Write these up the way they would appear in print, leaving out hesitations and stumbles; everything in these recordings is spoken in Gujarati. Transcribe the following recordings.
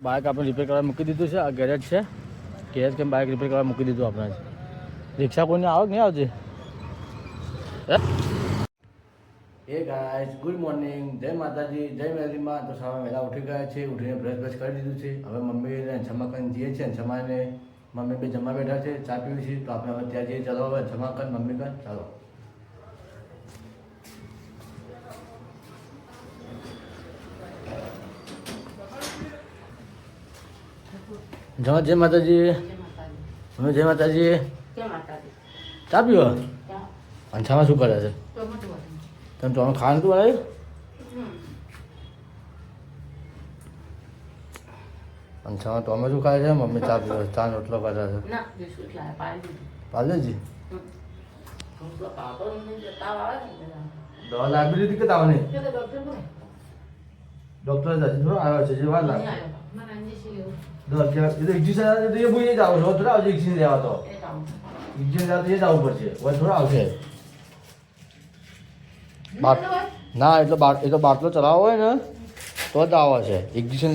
બાઇક આપણે રિપેર કરવા મૂકી દીધું છે. આ ગેરેજ છે. ગેરેજ કેમ બાઇક રિપેર કરવા મૂકી દીધું આપણે. રિક્ષા કોઈને આવે કે નહીં આવજે. એ ગાઈસ ગુડ મોર્નિંગ, જય માતાજી, જય મેરીમાં. તો સવારે વહેલા ઉઠી ગયા છે. ઉઠીને બ્રશ કરી દીધું છે. હવે મમ્મીને જમા કરીને જઈએ છીએ. જમાને મમ્મી બે જમવા બેઠા છે, ચા પીવી છે. તો આપણે હવે ત્યાં જઈએ. ચાલો હવે જમા કર મમ્મી કર ચાલો. જય માતાજી. જય માતાજી. ચા પીવો? અંછામાં શું કરે છે? તમે તો ખાવાનું તું બનાવ્યું? અંછામાં તો અમે શું ખાય છે? મમ્મી ચા પીવો, ચા રોટલો કરે છે. પાલેજી દવા લાવી લીધી કે તાવની? ડોક્ટર થોડો આવ્યો છે જે વાર લાગે. ઇન્જેક્શન એ બોલી જાવ છો થોડા આવશે. ઇન્જેક્શન લેવા તો ઇન્જેક્શન લેવા તો એ જ આવવું પડશે. હવે થોડા આવશે. ના એટલે બાટલો ચલાવવો હોય ને તો જ આવે છે. ઇન્જેક્શન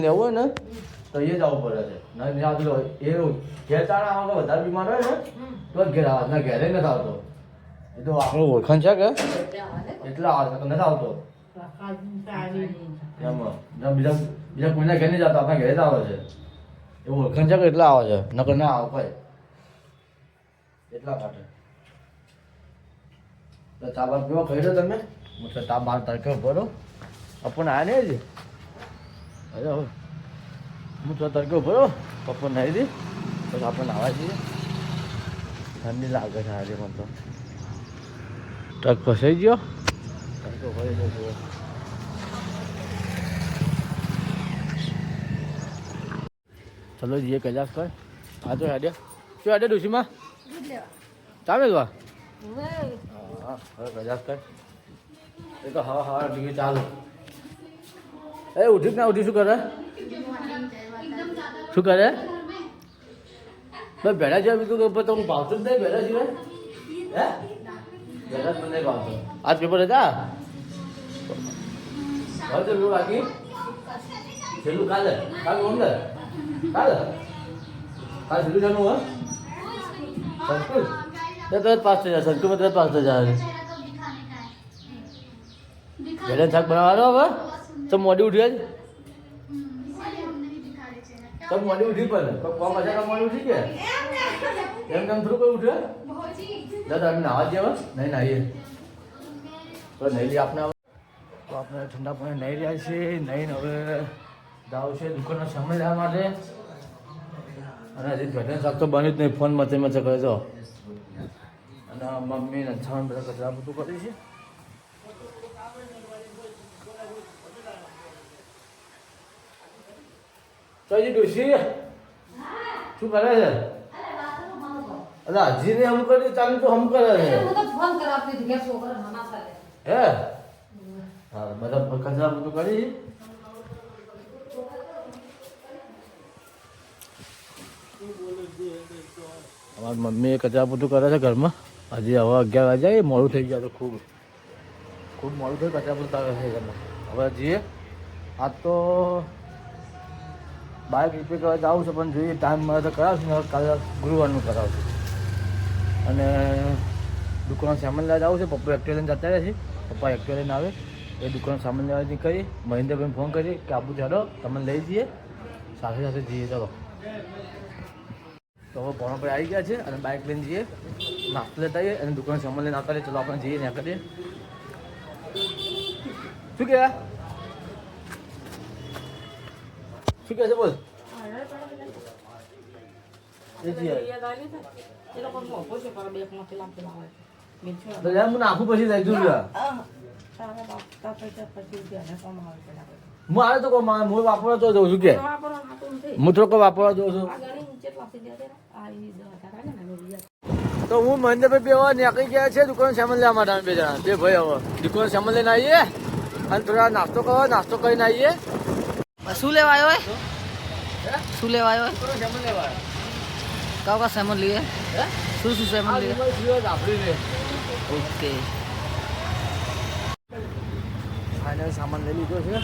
લેવું હોય ને તો એ જ આવવું પડે છે. નહીં આવતું એ ઘેર ચાલે આવે વધારે બીમાર હોય ને તો જ ઘેર આવે. ના ઘેરે નથી આવતો. એ તો આપણું ઓળખાણ છે કે એટલે આવે છે. નથી આવતો એમાં બીજા કોઈના ઘેર નહીં જતો. આપણા ઘેર જ આવે છે. એ ઓળખાણ છે કે એટલા આવે છે. નકર ના આવે ભાઈ એટલા માટે. તો ચા બાર પીવા કહી દો તમે. હું તો ચા બાર તડકે ભરો પપ્પા આવ્યા નહીં હજી. અરે હવે હું તો તડકે ભરો પપ્પા નાહી દી પછી આપણે નાવા છીએ. ઠંડી લાગે છે આજે મને તો. ટ્રક ફસાઈ ગયો. તડકો ભરી જશે. ચલો જઈએ કૈલાસ કર. આ તો હેડે શું હેડે ડોશીમાં ચા મેળવા? હા હવે કૈલાસ કર. એ તો હા ટીવી ચાલુ. એ ઉઠી ના ઉઠી શું કરે? શું કરે? ભાઈ ભેડા છે બીજું તો હું ભાવતું જ નહીં. ભેડા સિવાય હે ભેડા જ મને ભાવતો. આજ પેપર હતા હવે તો બાકી છેલ્લું કાલે અંદર કાલે છેલ્લું જાણવું હોય સંસ્કૃત તરત પાસ થઈ જાય. સંસ્કૃતમાં તરત પાસ થઈ જાય. ભેડા શાક બનાવવાનો હવે તો મોડી ઉઠી જ તો મોડી ઉઠી પડે. કોમ અચાનક મોડી ઉઠી કે એમ થોડું કોઈ ઉઠે? દાદા અમે નાવા જઈએ નહીં નાહીએ તો નહીં લઈએ આપણે. તો આપણે ઠંડા પાણી નહીં રહ્યા છીએ. નહીં હવે જાવ છે દુકાનનો સમય લેવા માટે. અને હજી ઘટના શાક તો બન્યું જ નહીં. ફોન મચે કરે તો. અને મમ્મી નંછામાં બધા કચરા બધું કરી છે. ચોજી ડોશી શું કરે છે? અરે હજી ને હમ કરી ચાલુ તો હમ કરે છે. હે હા બધા કચરા બધું કરી. અમારી મમ્મી કચરા બધું કરે છે ઘરમાં. હજી હવે 11 વાગ્યા મોડું થઈ ગયા. તો ખૂબ મોડું થયું. કચરા બધું કરે છે ઘરમાં. હવે જઈએ. આજ તો બાઇક રિપેર કરવા જવું છે પણ જોઈએ ટાઈમ મળે તો કરાવશું. ને કાલે ગુરુવારનું કરાવશું. અને દુકાન સામાન લેવા જવું છે. પપ્પા એક્ટિવા લઈને જતા રહે છે. પપ્પા એક્ટિવા લઈને આવે એ દુકાન સામાન લેવાની કરી. મહેન્દ્રભાઈને ફોન કરી કે આપું ચાલો તમને લઈ જઈએ સાથે જઈએ. ચાલો તો હવે પોણા પર આવી ગયા છે. અને બાઇક લઈને જઈએ નાસ્તો લેતા આવીએ અને દુકાન સામાન લઈને આવતા રહીએ. ચલો આપણે જઈએ ત્યાં કરીએ. શું કહે છે બોલ? હું નાખું પછી લઈ જઉં. હું આવે તો હું વાપરવા તો જઉં છું કે હું થોડોક વાપરવા જઉં છું. તો હું મહેન્દ્રભાઈ બે વાર નીકળી ગયા છે દુકાન સામાન લેવા માટે. બે જણા બે ભાઈ હવે દુકાન સામાન લઈને આવીએ અને થોડા નાસ્તો કરવા. નાસ્તો કરીને આવીએ. શું લેવા આવ્યો? શું લેવા આવ્યો? કયો સામાન લઈએ? શું સામાન લઈએ? ઓકે ફાઇનલ સામાન લઈ લીધો છે.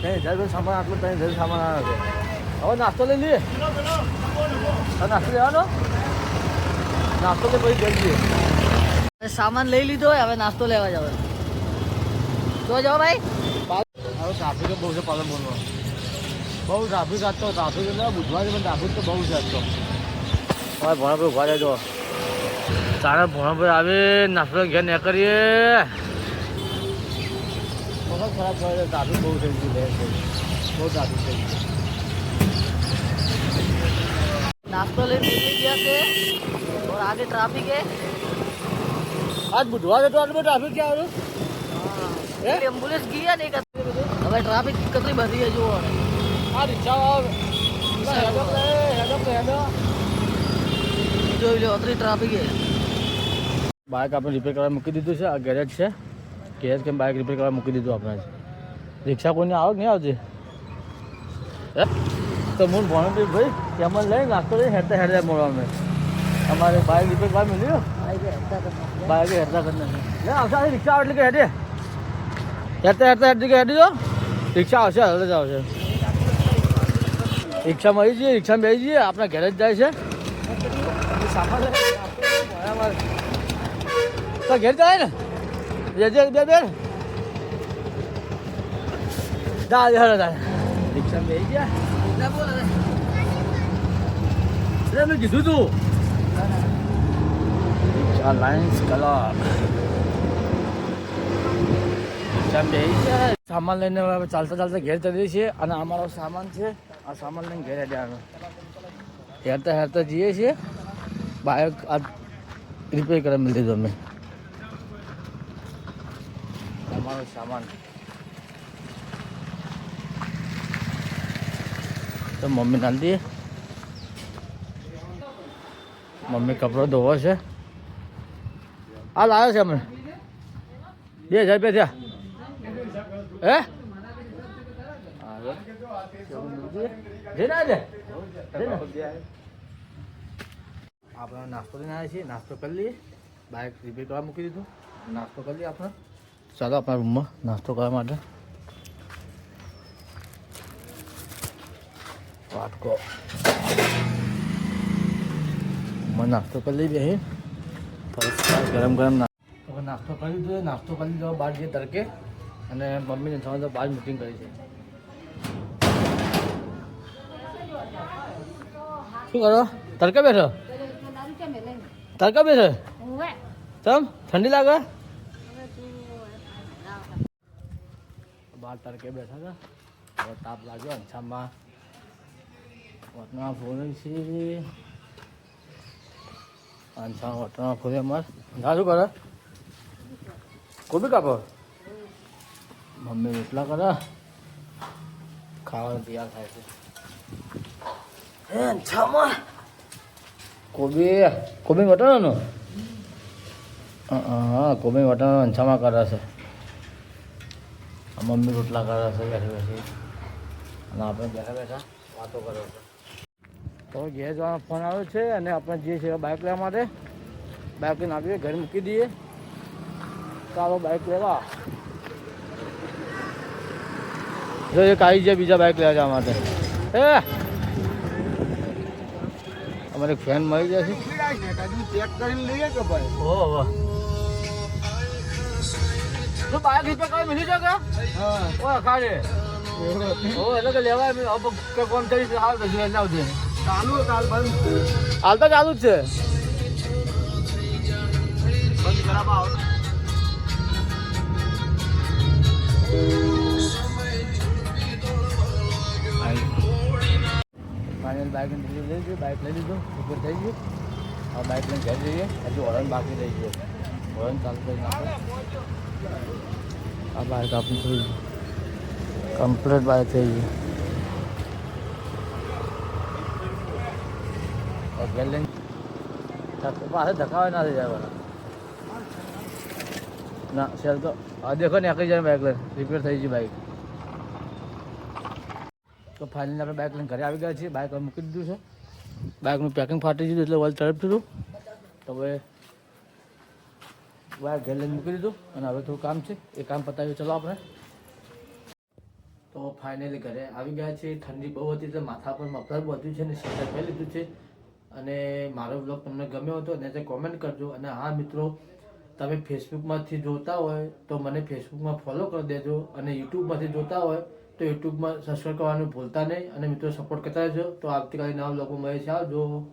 ₹3000 સામાન આટલું ₹3000 સામાન આવે છે. હવે નાસ્તો લઈ લઈએ. હવે નાસ્તો લેવાનો નાસ્તો તો પછી કરી દઈએ. સામાન લઈ લીધો હોય હવે નાસ્તો લેવા જાવ. તો જાઓ ભાઈ. હવે ટ્રાફિક બહુ છે પાલનપુરમાં. બહુ ટ્રાફિક આજતો ટ્રાફિક એટલે બુધવારે પણ ટ્રાફિક તો બહુ છે આજતો. હવે ભોણાભાઈ ઉભા રહેજો. તારા ભોણાભાઈ આવે નાસ્તો ઘેર ન કરીએ. बहुत खराब कर रहे ट्रैफिक बहुत है बहुत ट्रैफिक है. नाश्तो ले निकल गया थे और आगे ट्रैफिक है. आज बुधवार है तो आज में ट्रैफिक क्या है? एम्बुलेंस गया नहीं करते હવે ટ્રાફિક કેટલી બધી છે જુઓ. આ રિક્ષા જોઈ લો અત્રી ટ્રાફિક છે. બાઇક આપણે રિપેર કરવા મૂકી દીધું છે. આ ગેરેજ છે. ગેરેજ કેમ બાઇક રિપેર કરવા મૂકી દીધું આપણે. રિક્ષા કોઈને આવે કે નહીં આવતી તો હું ભણો ભાઈ કેમન લઈ નાસ્તો લઈને હેરતા હેરતા મોડવા અમારે બાઇક રિપેર કરવા મળ્યું. બાઇક હેરતા કરી લે આવશે રિક્ષા આવે એટલે કે હેડે હેરતા હેરતા હેરતી કે હેડી દો. રિક્ષા આવશે હવે જ આવશે. રિક્ષામાં આવી જઈએ રિક્ષામાં બેસી જઈએ આપણા ઘરે જ જાય છે. સામાન તો ઘેર જાય ને જજે બે બેન જા હેડો તારે રિક્ષામાં બેસી ગયા. બોલ હવે મેં કીધું તું રિક્ષા લાઇન્સ કલર સામાન લઈને હવે ચાલતા ચાલતા ઘેર ચડીએ છીએ. અને અમારો સામાન છે આ સામાન લઈને ઘેર હેડ્યા હેરતા હેરતા જઈએ છીએ. બાઇક આ રિપેર કરવા મળી દીધું અમે. અમારો સામાન તો મમ્મી નાખી દઈએ. મમ્મી કપડો ધોવો છે. આ લાવ્યો છે અમે 2000 રૂપિયા થયા. હે આપણે નાસ્તો લઈને આવ્યા છીએ. નાસ્તો કરી લઈએ. બાઇક રિપેર કરવા મૂકી દીધું. નાસ્તો કરી લઈએ આપણે. ચાલો આપણા રૂમમાં નાસ્તો કરવા માટે. વાટકો નાસ્તો કરી લઈ બે ગરમ ગરમ નાસ્તો કરી દીધો. નાસ્તો કરી દીધો બહાર જઈએ તડકે. અને મમ્મીને સમજો બહાર મીટિંગ કરી છે. શું કરો તડકે બેઠો તડકે બેઠો તમ ઠંડી લાગે બહાર તડકે બેઠા હતા. હવે તાપ લાગ્યો અંછામાં વટના ફોરે છે. અંછા વટના ફોરે અમારે ના શું કરે કોબી કાપો મમ્મી રોટલા કરે ખાવાનું તૈયાર થાય છે. અંછામાં કોબી વટાણાનો હા કોબી વટાણાનો અંછામાં કરે છે. મમ્મી રોટલા કરે છે બેઠી બેઠી. અને આપણે બેઠા બેઠા વાતો કરે છે. તો ઘેર જવાનો ફોન આવ્યો છે. અને આપણે જે છે બાઇક લેવા માટે બાઇક લઈને આવીએ ઘરે મૂકી દઈએ. ચાલો બાઇક લેવા જો એક આવી જાય બીજા બાઇક લેવા જવા માટે. અમારે ફેન મળી જશે. ચેક કરીને લઈએ કે ભાઈ ઓહો તો બાઇક રિપેર કરવા મળી શકે. હા ખાડે એટલે કે લેવાય કોણ કરી હાલ પછી લાવજે. ચાલુ કાલ બંધ હાલ તો ચાલુ જ છે. બંધ ખરાબ આવ ફાઇનલ બાઇક લઈ લીધું. બાઇક લઈ લીધું ઉપર થઈ ગયું. હવે બાઇક લઈને ઘેર જઈએ. હજુ હોરન બાકી રહી ગયો. હોરન ચાલુ કરી નાખો. આ બાઇક આપણી થઈ ગયું કમ્પ્લીટ બાઇક થઈ ગયું. ઘેર લઈને પાસે ધકાવે ના થઈ જાય ના સેલ તો હા દેખો ને આખી જાય બાઇક લઈને રિપેર થઈ ગઈ બાઇક. તો ફાઇનલી આપણે બાઇક લઈને ઘરે આવી ગયા છીએ. બાઇક મૂકી દીધું છે. બાઇકનું પેકિંગ ફાટી દીધું એટલે વલ તરફ દીધું. તો હવે બાઇક ઘેર લઈને મૂકી દીધું. અને હવે થોડું કામ છે એ કામ પતાવ્યું. ચલો આપણે તો ફાઇનલી ઘરે આવી ગયા છે. ઠંડી બહુ હતી એટલે માથા પર મફલર બધું છે ને સ્વેટર પહેરી લીધું છે. અને મારો બ્લોગ તમને ગમ્યો હતો અને તે કોમેન્ટ કરજો. અને હા મિત્રો, તમે ફેસબુકમાંથી જોતા હોય તો મને ફેસબુકમાં ફોલો કરી દેજો. અને યુટ્યુબમાંથી જોતા હોય તો યુટ્યુબમાં સબસ્ક્રાઈબ કરવાનું ભૂલતા નહીં. અને મિત્રો સપોર્ટ કરતા રહેજો. તો આવતીકાલે નવા બ્લોગમાં મળીએ છીએ. આવજો.